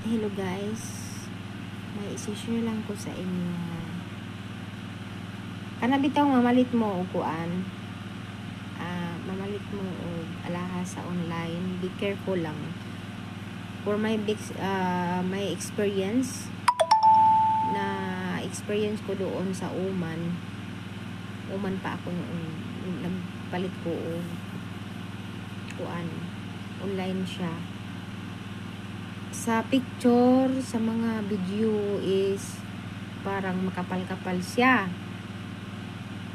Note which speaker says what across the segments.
Speaker 1: Hello guys, may isi-share lang ko sa inyo. Kana bitaw mamalit mo og kuan. Mamalit mo og alahas sa online. Be careful lang. For my my experience ko doon sa Oman. Oman pa ako noon. Nagpalit ko og kuan. Online siya. Sa picture, sa mga video is parang makapal-kapal siya.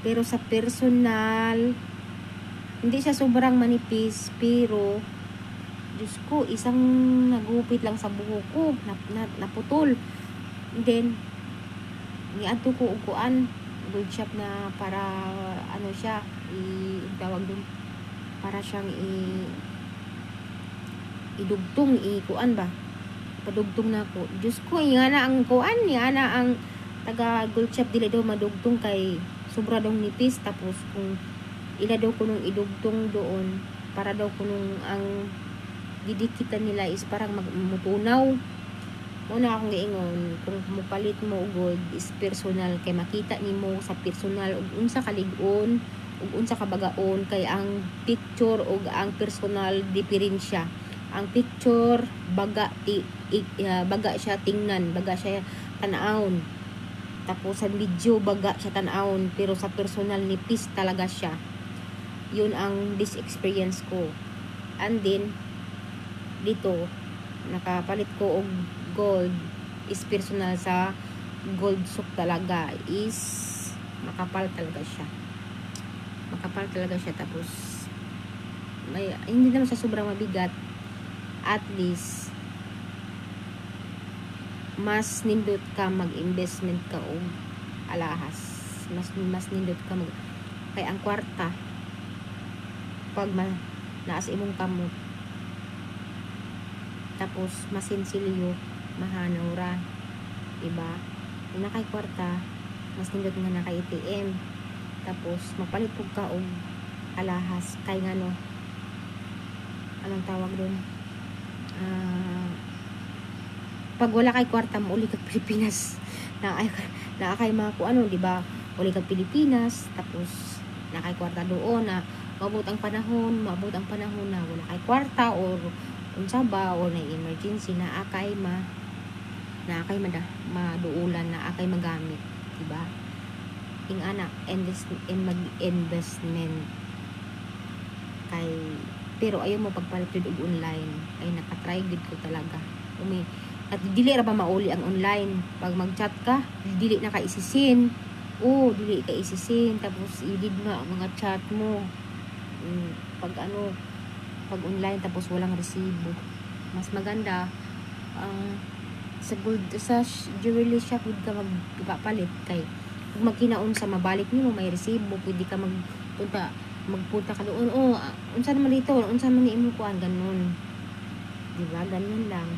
Speaker 1: Pero sa personal, hindi siya sobrang manipis, pero Diyos ko, isang nagupit lang sa buhok ko, naputol. And then, niadto ko uguan, gold shop na para, ano siya, tawag dun, para siyang idugtong, kuan ba? Padugtong na ko. Diyos ko, nga na ang kuan, nga na ang taga gold shop, dili daw madugtong kay sobra daw nipis. Tapos kung ila daw ko nung idugtong doon, para daw ko nung ang didikitan nila is parang mutunaw. Muna akong giingon, kung mupalit mo gold is personal, kay makita nimo sa personal ug unsa kalig-on ug unsa kabagaon, kay ang picture ug ang personal diferensya. Ang picture baga siya tingnan, baga siya tan-awon. Tapos sa video baga siya tan-awon, pero sa personal nipis talaga siya. Yun ang experience ko. And then dito nakapalit ko og gold is personal, sa gold soap talaga is makapal talaga siya. Tapos hindi naman siya sobrang mabigat. At least mas nindot ka mag-investment ka og alahas. Mas nindot ka kay ang kwarta pag naas imong kamot, tapos masinsilyo mahanaw ra, diba? Kung nakay kwarta, mas nindot nga nakay ATM, tapos mapalit pug ka og alahas kay ngano, anong tawag doon, pag wala kay kwarta mo uli kag Pilipinas na kay mga ano, diba? Uli kag Pilipinas, tapos nakay kwarta doon na maabot ang panahon na wala kay kwarta or unsa ba, or na emergency na akay maduulan, na akay magamit, diba? Ing ana mag-investment kay, pero ayaw mo pagpalit og online. Ay nakatry gid ko talaga. At dili ra ba mauli ang online. Pag mag-chat ka, dili na ka isisin. Dili ka isisin, tapos i-read na ang mga chat mo. Pag online, tapos walang resibo. Mas maganda sa jewelry shop pud ka magpapalit, kay kung magkinaon sa mabalik nimo may resibo, pwede ka magpunta ka doon, unsa naman dito, unsa man ni imo kuan, ganun, diba? Ganun lang.